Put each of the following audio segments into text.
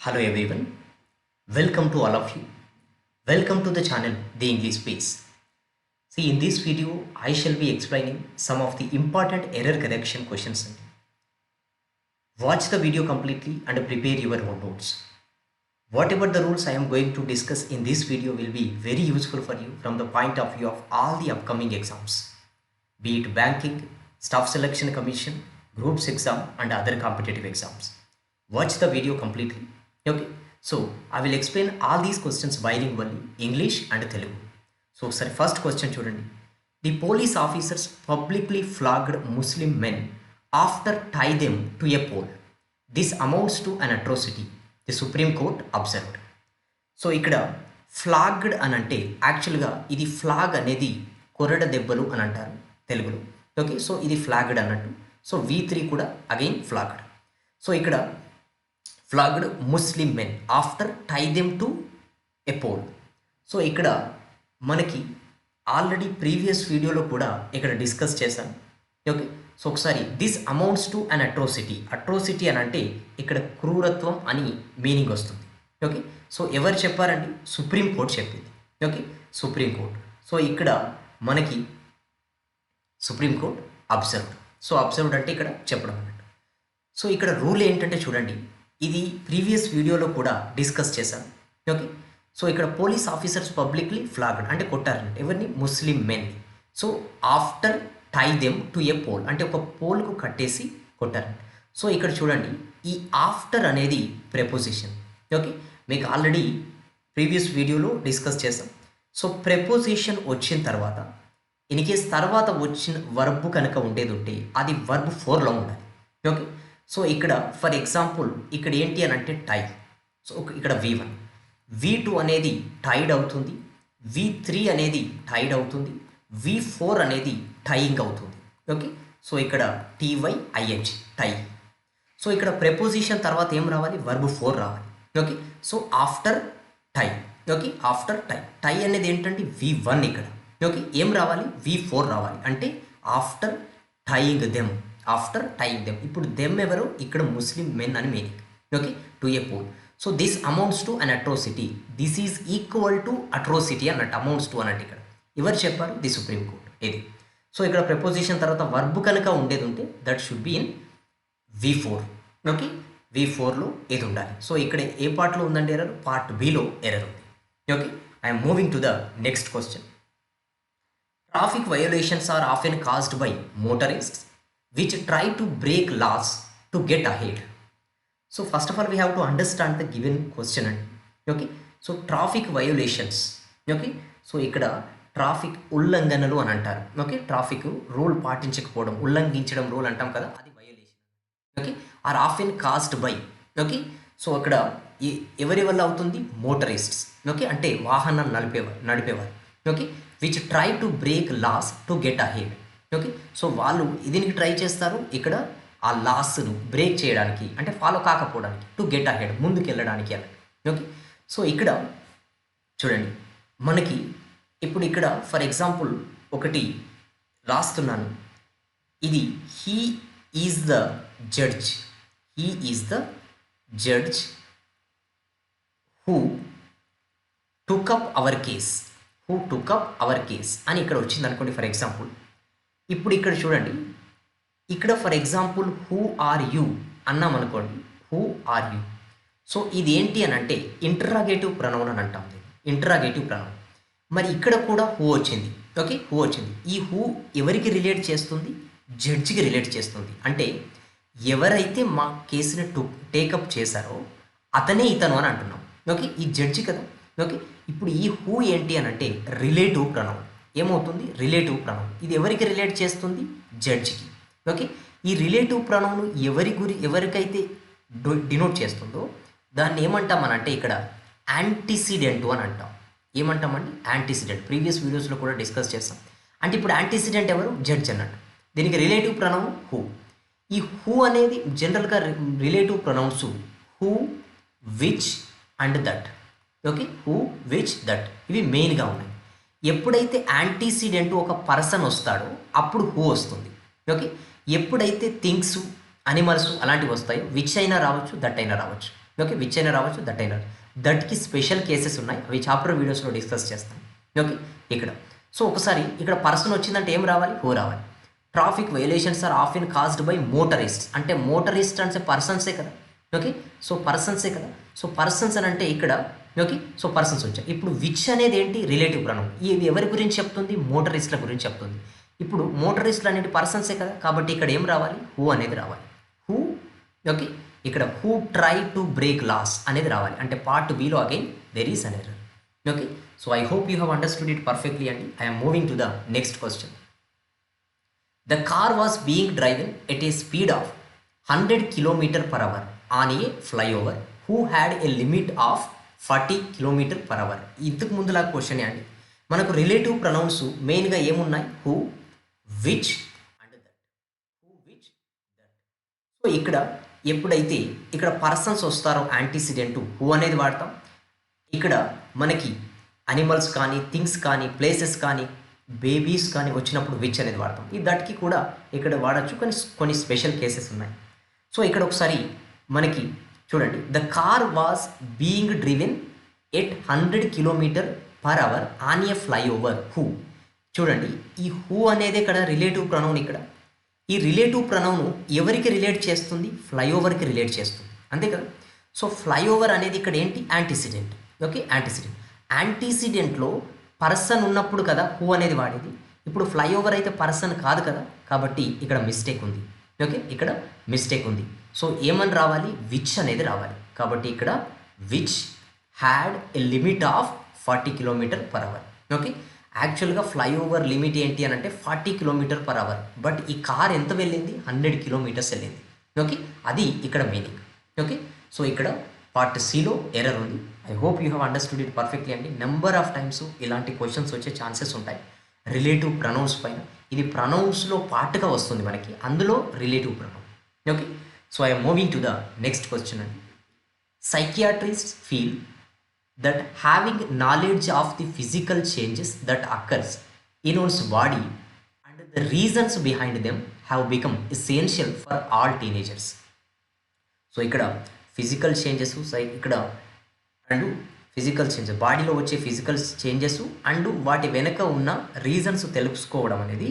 Hello everyone, welcome to all of you. Welcome to the channel The English Space. See, in this video, I shall be explaining some of the important error correction questions. Watch the video completely and prepare your own notes. Whatever the rules I am going to discuss in this video will be very useful for you from the point of view of all the upcoming exams, be it banking, staff selection commission, groups exam and other competitive exams. Watch the video completely. Okay, so I will explain all these questions bilingually, English and Telugu. So sir, first question chudandi. The police officers publicly flogged Muslim men after tie them to a pole. This amounts to an atrocity, the Supreme Court observed. So ఇక్కడ flagged అని అంటే యాక్చువల్గా ఇది flag అనేది కొరడ దెబ్బలు అని అంటారు తెలుగులో. ఓకే, సో ఇది ఫ్లాగ్డ్ అన్నట్టు. సో V3 కూడా అగైన్ ఫ్లాగ్డ్. సో ఇక్కడ flagged Muslim men after tie them to a pole. So ఇక్కడ మనకి ఆల్రెడీ ప్రీవియస్ వీడియోలో కూడా ఇక్కడ డిస్కస్ చేశాను. ఓకే, సో ఒకసారి this amounts to an atrocity. Atrocity అని అంటే ఇక్కడ క్రూరత్వం అని మీనింగ్ వస్తుంది. ఓకే, సో ఎవరు చెప్పారండి? సుప్రీంకోర్టు చెప్పింది. Okay, supreme court. సో ఇక్కడ మనకి సుప్రీంకోర్టు అబ్జర్వ్డ్. సో అబ్జర్వ్డ్ అంటే ఇక్కడ చెప్పడం అన్నట్టు. సో ఇక్కడ రూల్ ఏంటంటే చూడండి, ఇది ప్రీవియస్ వీడియోలో కూడా డిస్కస్ చేశాను. ఓకే, సో ఇక్కడ పోలీస్ ఆఫీసర్స్ పబ్లిక్లీ ఫ్లాగ్డ్ అంటే కొట్టారంటే ఎవరిని? ముస్లిం మెన్ని. So after tie them to a pole అంటే ఒక పోల్కు కట్టేసి కొట్టారంట. సో ఇక్కడ చూడండి, ఈ ఆఫ్టర్ అనేది ప్రెపోజిషన్. ఓకే, మీకు ఆల్రెడీ ప్రీవియస్ వీడియోలో డిస్కస్ చేసాం. సో ప్రెపోజిషన్ వచ్చిన తర్వాత ఇన్కేస్ తర్వాత వచ్చిన వర్బ్ కనుక ఉండేది ఉంటే అది వర్బ్ 4లో ఉండాలి. ఓకే, సో ఇక్కడ ఫర్ ఎగ్జాంపుల్ ఇక్కడ ఏంటి అని అంటే టై. సో ఇక్కడ V1, V2 అనేది టైడ్ అవుతుంది, V3 అనేది టైడ్ అవుతుంది, V4 అనేది టైయింగ్ అవుతుంది. ఓకే, సో ఇక్కడ TYING టై. సో ఇక్కడ ప్రెపోజిషన్ తర్వాత ఏం రావాలి? వర్బ్ 4 రావాలి. ఓకే, సో ఆఫ్టర్ టై. ఓకే, ఆఫ్టర్ టై. టై అనేది ఏంటంటే V1 ఇక్కడ. ఓకే, ఏం రావాలి? V4 రావాలి. అంటే after tying them, after tying them. ఇప్పుడు దెమ్ ఎవరు? ఇక్కడ ముస్లిం మెన్ అని meaning. Okay, to a pole. So this amounts to an atrocity. This is equal to atrocity అన్నట్టు. అమౌంట్స్ టు అన్నట్టు ఇక్కడ ఎవరు చెప్పారు? The supreme court. ఇది. సో ఇక్కడ ప్రెపోజిషన్ తర్వాత వర్బ్ కనుక ఉండేది ఉంటే that should be in V4. Okay, V4లో ఇది ఉండాలి. సో ఇక్కడ ఏ పార్ట్లో ఉందండి ఎర్రర్? పార్ట్ బిలో ఎర్రర్ ఉంది. Okay, I'm moving to the next question. Traffic violations are often caused by motorists which try to break laws to get ahead. So first of all we have to understand the given question. Okay, so traffic violations. Okay, so ikkada traffic ఉల్లంఘనలు అని అంటారు. Okay, traffic rule పాటించకపోవడం, ఉల్లంఘించడం rule అంటాం కదా, అది violation. Okay, or often caused by. Okay, so అక్కడ ఎవరి వల్ల అవుతుంది? మోటరిస్ట్స్. ఓకే, అంటే వాహనం నడిపేవారు. Okay, which try to break laws to get ahead. Okay, so వాళ్ళు దీనికి ట్రై చేస్తారు ఇక్కడ ఆ లాస్ను బ్రేక్ చేయడానికి, అంటే ఫాలో కాకపోవడానికి, టు గెట్ అహెడ్ ముందుకు వెళ్ళడానికి అలా. ఓకే, సో ఇక్కడ చూడండి మనకి ఇప్పుడు ఇక్కడ ఫర్ ఎగ్జాంపుల్ ఒకటి రాస్తున్నాను. ఇది he is the judge. He is the judge who took up our case. Who took up our case అని ఇక్కడ వచ్చింది అనుకోండి ఫర్ ఎగ్జాంపుల్. ఇప్పుడు ఇక్కడ చూడండి, ఇక్కడ for example who are you అన్నాం అనుకోండి. Who are you. సో ఇది ఏంటి అని అంటే ఇంటరాగేటివ్ ప్రొనౌన్ అని అంటాం. Interrogative pronoun. మరి ఇక్కడ కూడా హూ వచ్చింది. ఓకే, హూ వచ్చింది. ఈ హూ ఎవరికి రిలేట్ చేస్తుంది? జడ్జికి రిలేట్ చేస్తుంది. అంటే ఎవరైతే మా కేసుని టేకప్ చేశారో అతనే ఇతను అని అంటున్నాం. ఓకే, ఈ జడ్జి కదా. ఓకే, ఇప్పుడు ఈ హూ ఏంటి అని అంటే రిలేటివ్ ప్రొనౌన్. ఏమవుతుంది? Relative pronoun. ఇది ఎవరికి రిలేట్ చేస్తుంది? జడ్జికి. ఓకే, ఈ రిలేటివ్ ప్రొనౌన్ ఎవరికైతే డినోట్ చేస్తుందో దాన్ని ఏమంటామనంటే ఇక్కడ యాంటిసిడెంట్ అని అంటాం. ఏమంటామండి? యాంటిసిడెంట్. ప్రీవియస్ వీడియోస్లో కూడా డిస్కస్ చేస్తాం. అంటే ఇప్పుడు యాంటిసిడెంట్ ఎవరు? జడ్జ్ అన్నట్టు. దీనికి రిలేటివ్ ప్రొనౌన్ హూ. ఈ హూ అనేది జనరల్గా relative pronounce who, which and that. Okay, who, which, that ఇవి మెయిన్గా ఉన్నాయి. ఎప్పుడైతే యాంటీసిడెంట్ ఒక పర్సన్ వస్తాడో అప్పుడు హూ వస్తుంది. ఓకే, ఎప్పుడైతే థింగ్స్, అనిమల్స్ అలాంటివి వస్తాయో విచ్ అయినా రావచ్చు, దట్ అయినా రావచ్చు. ఓకే, విచ్ అయినా రావచ్చు, దట్ అయినా. దట్కి స్పెషల్ కేసెస్ ఉన్నాయి, అవి చాప్టర్ వీడియోస్లో డిస్కస్ చేస్తాను. ఓకే, ఇక్కడ సో ఒకసారి ఇక్కడ పర్సన్ వచ్చిందంటే ఏం రావాలి, హూ రావాలి. Traffic violations are often caused by motorist, అంటే మోటరిస్ట్ అంటే పర్సన్సే కదా. ఓకే, సో పర్సన్సే కదా. సో పర్సన్స్ అని అంటే ఇక్కడ ఓకే, సో పర్సన్స్ వచ్చాయి. ఇప్పుడు విచ్ అనేది ఏంటి, రిలేటివ్ ప్రొనౌన్. ఇది ఎవరి గురించి చెప్తుంది, మోటరిస్ట్ల గురించి చెప్తుంది. ఇప్పుడు మోటరిస్టులు అనేది పర్సన్సే కదా, కాబట్టి ఇక్కడ ఏం రావాలి, హూ అనేది రావాలి. హూ ఓకే, ఇక్కడ who try to break laws అనేది రావాలి. అంటే పార్ట్ బిలో again there is an error. Okay, so I hope you have understood it perfectly అండి. I'm moving to the next question. The car was being driven at a speed of 100 km/h on a flyover who had a limit of 40 km/h. ఇంతకు ముందులా question అండి. మనకు relative pronounce మెయిన్గా ఏమున్నాయి, who, which and that. Who, which, that. So ఇక్కడ ఎప్పుడైతే ఇక్కడ persons వస్తారో యాంటీసిడెంట్ హూ అనేది వాడతాం. ఇక్కడ మనకి అనిమల్స్ కానీ, థింగ్స్ కానీ, ప్లేసెస్ కానీ, బేబీస్ కానీ వచ్చినప్పుడు విచ్ అనేది వాడతాం. ఈ దట్కి కూడా ఇక్కడ వాడచ్చు, కానీ కొన్ని స్పెషల్ కేసెస్ ఉన్నాయి. సో ఇక్కడ ఒకసారి మనకి చూడండి, the car was being driven at 100 km/h on a flyover who. చూడండి, ఈ హూ అనేది ఇక్కడ రిలేటివ్ ప్రొనౌన్. ఇక్కడ ఈ రిలేటివ్ ప్రొనౌన్ ఎవరికి రిలేట్ చేస్తుంది, ఫ్లైఓవర్కి రిలేట్ చేస్తుంది, అంతే కదా. సో ఫ్లైఓవర్ అనేది ఇక్కడ ఏంటి, యాంటీసిడెంట్. Okay, antecedent. యాంటీసిడెంట్లో పర్సన్ ఉన్నప్పుడు కదా హూ అనేది వాడేది. ఇప్పుడు ఫ్లైఓవర్ అయితే పర్సన్ కాదు కదా, కాబట్టి ఇక్కడ మిస్టేక్ ఉంది. ఓకే, ఇక్కడ మిస్టేక్ ఉంది. సో ఏమని రావాలి, విచ్ అనేది రావాలి. కాబట్టి ఇక్కడ which had a limit of 40 km/h. Okay, యాక్చువల్గా ఫ్లైఓవర్ లిమిట్ ఏంటి అని అంటే 40 km/h, బట్ ఈ కార్ ఎంత వెళ్ళింది, 100 km వెళ్ళింది. ఓకే, అది ఇక్కడ మీనింగ్. ఓకే, సో ఇక్కడ పార్ట్ సిలో ఎర్రర్ ఉంది. I hope you have understood it perfectly అండి. నెంబర్ ఆఫ్ టైమ్స్ ఇలాంటి క్వశ్చన్స్ వచ్చే ఛాన్సెస్ ఉంటాయి రిలేటివ్ ప్రొనౌన్స్ పైన. ఇది ప్రొనౌన్స్లో పార్ట్గా వస్తుంది మనకి, అందులో relative pronoun. Okay, so I'm moving to the next question అండి. Psychiatrists feel that having knowledge of the physical changes that occurs in one's body and the reasons behind them have become essential for all teenagers. So ఇక్కడ physical changes ఇక్కడ and physical changes, బాడీలో వచ్చే physical changes and వాటి వెనక ఉన్న reasons తెలుసుకోవడం అనేది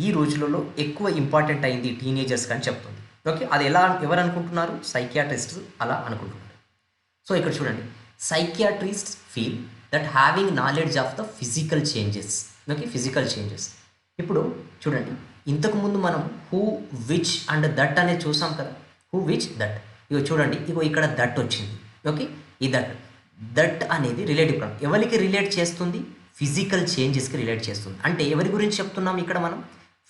ఈ రోజులలో ఎక్కువ ఇంపార్టెంట్ అయింది టీనేజర్స్ అని చెప్తుంది. ఓకే, అది ఎవరు అనుకుంటున్నారు, సైకియాట్రిస్ట్స్ అలా అనుకుంటున్నారు. సో ఇక్కడ చూడండి, psychiatrists feel that having knowledge of the physical changes. Okay, physical changes. ఇప్పుడు చూడండి, ఇంతకుముందు మనం హూ, విచ్ అండ్ దట్ అనేది చూసాం కదా, హూ, విచ్, దట్. ఇగో చూడండి, ఇగో ఇక్కడ దట్ వచ్చింది. ఓకే, ఈ దట్ అనేది రిలేటివ్ ప్రొనౌన్. ఎవరికి రిలేట్ చేస్తుంది, ఫిజికల్ చేంజెస్కి రిలేట్ చేస్తుంది. అంటే ఎవరి గురించి చెప్తున్నాం ఇక్కడ మనం,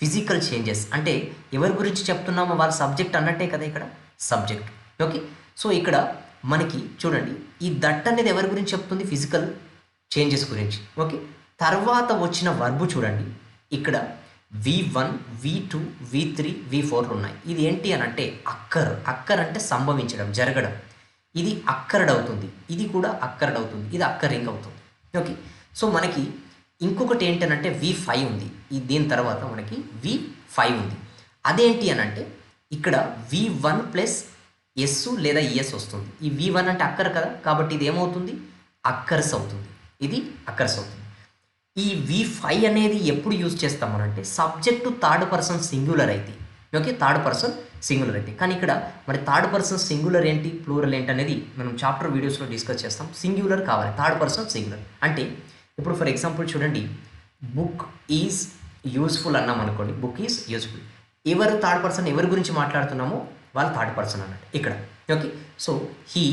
ఫిజికల్ చేంజెస్. అంటే ఎవరి గురించి చెప్తున్నామో వాళ్ళ సబ్జెక్ట్ అన్నట్టే కదా ఇక్కడ సబ్జెక్ట్. ఓకే, సో ఇక్కడ మనకి చూడండి, ఈ దట్ అనేది ఎవరి గురించి చెప్తుంది, ఫిజికల్ చేంజెస్ గురించి. ఓకే, తర్వాత వచ్చిన వర్బు చూడండి, ఇక్కడ V1, V2, V3, V4 ఉన్నాయి. ఇది ఏంటి అని అంటే అక్కర్ అంటే సంభవించడం, జరగడం. ఇది అక్కర్డ్ అవుతుంది, ఇది కూడా అక్కర్డ్ అవుతుంది, ఇది అక్కరింగ్ అవుతుంది. ఓకే, సో మనకి ఇంకొకటి ఏంటనంటే V5 ఉంది. దీని తర్వాత మనకి V5 ఉంది. అదేంటి అని అంటే ఇక్కడ V1 ప్లస్ ఎస్ లేదా ఈఎస్ వస్తుంది. ఈ V1 అంటే అక్కర్ కదా, కాబట్టి ఇది ఏమవుతుంది, అక్కర్స్ అవుతుంది, ఇది అక్కర్స్ అవుతుంది. ఈ V5 అనేది ఎప్పుడు యూజ్ చేస్తామనంటే సబ్జెక్టు థర్డ్ పర్సన్ సింగులర్ అయితే. ఓకే, థర్డ్ పర్సన్ సింగులర్ అయితే. కానీ ఇక్కడ మరి థర్డ్ పర్సన్ సింగులర్ ఏంటి, ప్లూరల్ ఏంటి అనేది మనం చాప్టర్ వీడియోస్లో డిస్కస్ చేస్తాం. సింగులర్ కావాలి, థర్డ్ పర్సన్ సింగులర్. అంటే ఇప్పుడు ఫర్ ఎగ్జాంపుల్ చూడండి, బుక్ ఈజ్ యూస్ఫుల్ అన్నాం అనుకోండి, బుక్ ఈజ్ యూస్ఫుల్. ఎవరు థర్డ్ పర్సన్, ఎవరి గురించి మాట్లాడుతున్నామో వాళ్ళు థర్డ్ పర్సన్ అన్నట్టు ఇక్కడ. Okay, so he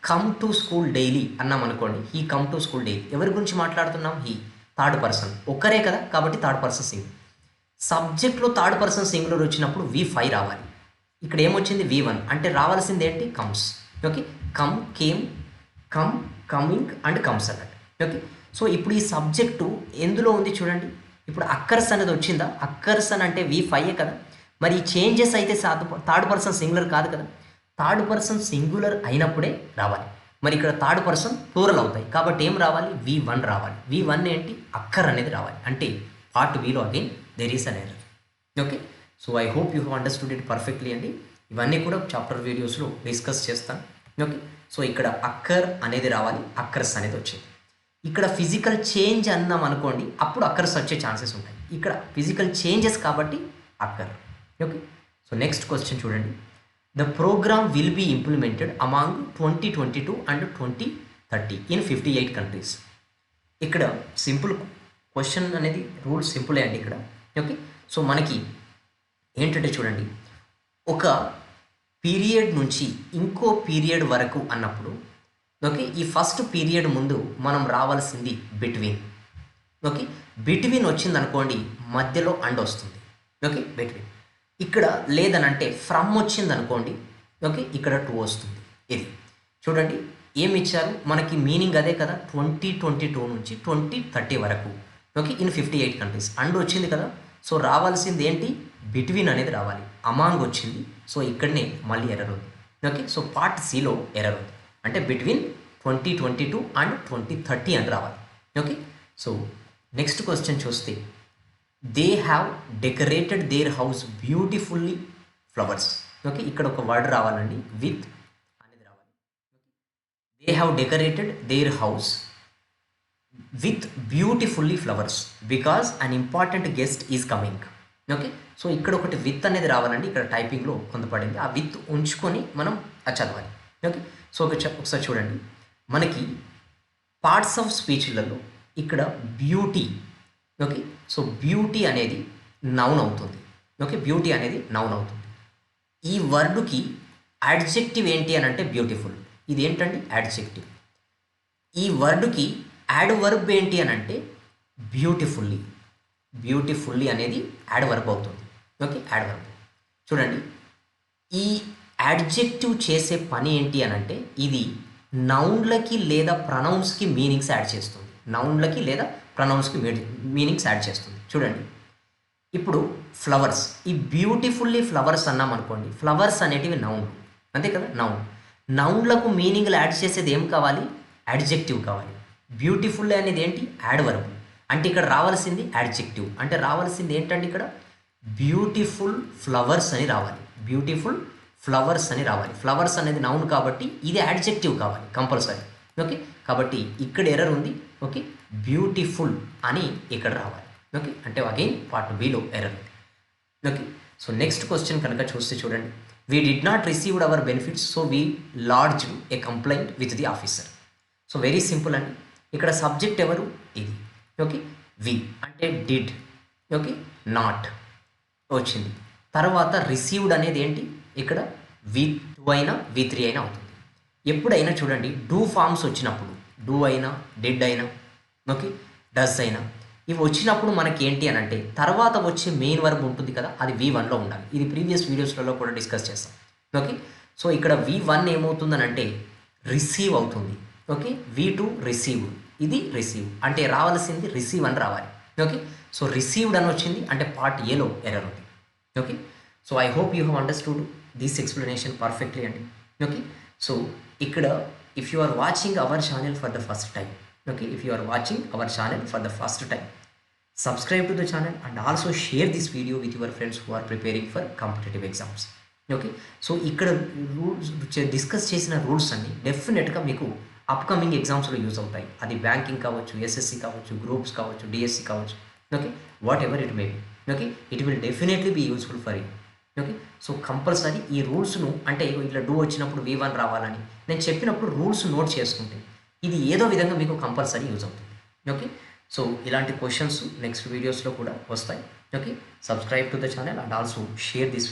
come to school daily అన్నాం అనుకోండి, he come to school daily. ఎవరి గురించి మాట్లాడుతున్నాం, హీ, థర్డ్ పర్సన్ ఒక్కరే కదా, కాబట్టి థర్డ్ పర్సన్ సింగులర్. సబ్జెక్ట్లో థర్డ్ పర్సన్ సింగులర్ వచ్చినప్పుడు V5 రావాలి. ఇక్కడ ఏమొచ్చింది, V1 అంటే రావాల్సింది ఏంటి, comes. Okay, come, came, come, coming and comes అన్నట్టు. ఓకే, సో ఇప్పుడు ఈ సబ్జెక్టు ఎందులో ఉంది చూడండి, ఇప్పుడు అక్కర్స్ అనేది వచ్చిందా, అక్కర్స్ అని అంటే V5 కదా. మరి ఈ చేంజెస్ అయితే థర్డ్ పర్సన్ సింగులర్ కాదు కదా, థర్డ్ పర్సన్ సింగులర్ అయినప్పుడే రావాలి. మరి ఇక్కడ థర్డ్ పర్సన్ ప్లూరల్ అవుతాయి, కాబట్టి ఏం రావాలి, V1 రావాలి. V1 ఏంటి, అక్కర్ అనేది రావాలి. అంటే పార్ట్ బిలో again there is an error. Okay, so I hope you have understood it perfectly అండి. ఇవన్నీ కూడా చాప్టర్ వీడియోస్లో డిస్కస్ చేస్తాను. ఓకే. సో ఇక్కడ అక్కర్ అనేది రావాలి, అక్కర్స్ అనేది వచ్చేది. ఇక్కడ ఫిజికల్ చేంజ్ అన్నాం అనుకోండి, అప్పుడు అక్కర్స్ వచ్చే ఛాన్సెస్ ఉంటాయి. ఇక్కడ ఫిజికల్ చేంజెస్ కాబట్టి occur. Okay. So next question చూడండి. The program will be implemented among 2022 and 2030 in 58 countries. ఇక్కడ సింపుల్ క్వశ్చన్ అనేది రూల్స్ సింపులే అండి ఇక్కడ. ఓకే. సో మనకి ఏంటంటే చూడండి, ఒక పీరియడ్ నుంచి ఇంకో పీరియడ్ వరకు అన్నప్పుడు ఓకే, ఈ ఫస్ట్ పీరియడ్ ముందు మనం రావాల్సింది బిట్వీన్. ఓకే, బిట్వీన్ వచ్చింది అనుకోండి, మధ్యలో అండ్ వస్తుంది. Okay, between. ఇక్కడ లేదనంటే ఫ్రమ్ వచ్చింది అనుకోండి, ఓకే, ఇక్కడ 2 వస్తుంది. ఇది చూడండి ఏమి ఇచ్చారు మనకి, మీనింగ్ అదే కదా, 2022 నుంచి 2030 వరకు. Okay, in 58 countries. అండ్ వచ్చింది కదా, సో రావాల్సింది ఏంటి, బిట్వీన్ అనేది రావాలి. అమాంగ్ వచ్చింది, సో ఇక్కడనే మళ్ళీ ఎర్రర్ ఉంది. ఓకే, సో పార్ట్ సిలో ఎర్రర్ ఉంది, అంటే బిట్వీన్ 2022 అండ్ 2030 అని రావాలి. ఓకే. సో నెక్స్ట్ క్వశ్చన్ చూస్తే, they have decorated their house beautifully flowers. Okay, ఇక్కడ ఒక వర్డ్ రావాలండి, విత్ అనేది రావాలి. They have decorated their house with beautifully flowers because an important guest is coming. Okay, so ఇక్కడ ఒకటి విత్ అనేది రావాలండి, ఇక్కడ టైపింగ్లో కొంత పడింది, ఆ విత్ ఉంచుకొని మనం అది చదవాలి. ఓకే, సో ఒకసారి చూడండి, మనకి పార్ట్స్ ఆఫ్ స్పీచ్లలో ఇక్కడ బ్యూటీ. ఓకే, సో బ్యూటీ అనేది నౌన్ అవుతుంది. ఓకే, బ్యూటీ అనేది నౌన్ అవుతుంది. ఈ వర్డ్కి యాడ్జెక్టివ్ ఏంటి అని అంటే బ్యూటిఫుల్. ఇది ఏంటండి, యాడ్జెక్టివ్. ఈ వర్డ్కి యాడ్ వర్బ్ ఏంటి అని అంటే బ్యూటిఫుల్లీ. బ్యూటిఫుల్లీ అనేది యాడ్ వర్బ్ అవుతుంది. Okay, add verb. చూడండి, ఈ యాడ్జెక్టివ్ చేసే పని ఏంటి అని అంటే ఇది నౌన్లకి లేదా ప్రనౌన్స్కి మీనింగ్స్ యాడ్ చేస్తుంది. నౌన్లకి లేదా ప్రనౌన్స్కి మీనింగ్స్ యాడ్ చేస్తుంది. చూడండి, ఇప్పుడు ఫ్లవర్స్, ఈ బ్యూటిఫుల్లీ ఫ్లవర్స్ అన్నాం అనుకోండి, ఫ్లవర్స్ అనేటివి నౌన్, అంతే కదా, నౌన్. నౌన్లకు మీనింగ్లు యాడ్ చేసేది ఏం కావాలి, యాడ్జెక్టివ్ కావాలి. బ్యూటిఫుల్ అనేది ఏంటి, యాడ్ వర్బ్. అంటే ఇక్కడ రావాల్సింది యాడ్జెక్టివ్, అంటే రావాల్సింది ఏంటంటే ఇక్కడ బ్యూటిఫుల్ ఫ్లవర్స్ అని రావాలి. బ్యూటిఫుల్ ఫ్లవర్స్ అని రావాలి. ఫ్లవర్స్ అనేది నౌన్ కాబట్టి ఇది యాడ్జెక్టివ్ కావాలి కంపల్సరీ. ఓకే, కాబట్టి ఇక్కడ ఎర్రర్ ఉంది. ఓకే, బ్యూటిఫుల్ అని ఇక్కడ రావాలి. ఓకే, అంటే again part below error. Okay, so next question కనుక చూస్తే చూడండి, we did not received our benefits so we lodged a complaint with the officer. So very simple అండి, ఇక్కడ సబ్జెక్ట్ ఎవరు, ఇది. ఓకే, వి అంటే డిడ్. ఓకే, నాట్ వచ్చింది. తర్వాత రిసీవ్డ్ అనేది ఏంటి, ఇక్కడ V2 అయినా V3 అయినా అవుతుంది. ఎప్పుడైనా చూడండి డూ ఫార్మ్స్ వచ్చినప్పుడు, డూ అయినా డిడ్ అయినా, ఓకే, డస్ అయినా, ఇవి వచ్చినప్పుడు మనకి ఏంటి అని అంటే తర్వాత వచ్చే మెయిన్ వర్బ్ ఉంటుంది కదా, అది V1లో ఉండాలి. ఇది ప్రీవియస్ వీడియోస్లలో కూడా డిస్కస్ చేస్తాం. ఓకే, సో ఇక్కడ V1 ఏమవుతుందని అంటే రిసీవ్ అవుతుంది. ఓకే, V2 రిసీవ్, ఇది రిసీవ్, అంటే రావాల్సింది రిసీవ్ అని రావాలి. ఓకే, సో రిసీవ్డ్ అని వచ్చింది, అంటే పార్ట్ ఏలో ఎర్రర్ ఉంది. Okay, so I hope you have understood this explanation perfectly అండి. ఓకే, సో ఇక్కడ if you are watching our channel for the first time, okay, if you are watching our channel for the first time, subscribe to the channel and also share this video with your friends who are preparing for competitive exams. Okay, so ఇక్కడ rules discuss చేసిన rules అన్ని డెఫినెట్గా మీకు upcoming ఎగ్జామ్స్లో use అవుతాయి. అది banking కావచ్చు, SSC కావచ్చు, గ్రూప్స్ కావచ్చు, డిఎస్సి కావచ్చు. Okay, whatever it may be. Okay, it will definitely be useful for you. Okay, so compulsory ఈ రూల్స్ను, అంటే ఇట్లా డూ వచ్చినప్పుడు V1 రావాలని నేను చెప్పినప్పుడు రూల్స్ నోట్ చేసుకుంటే ఇది ఏదో విధంగా మీకు కంపల్సరీ యూజ్ అవుతుంది. ఓకే, సో ఇలాంటి క్వశ్చన్స్ నెక్స్ట్ వీడియోస్లో కూడా వస్తాయి. Okay, subscribe to the channel and also share this video.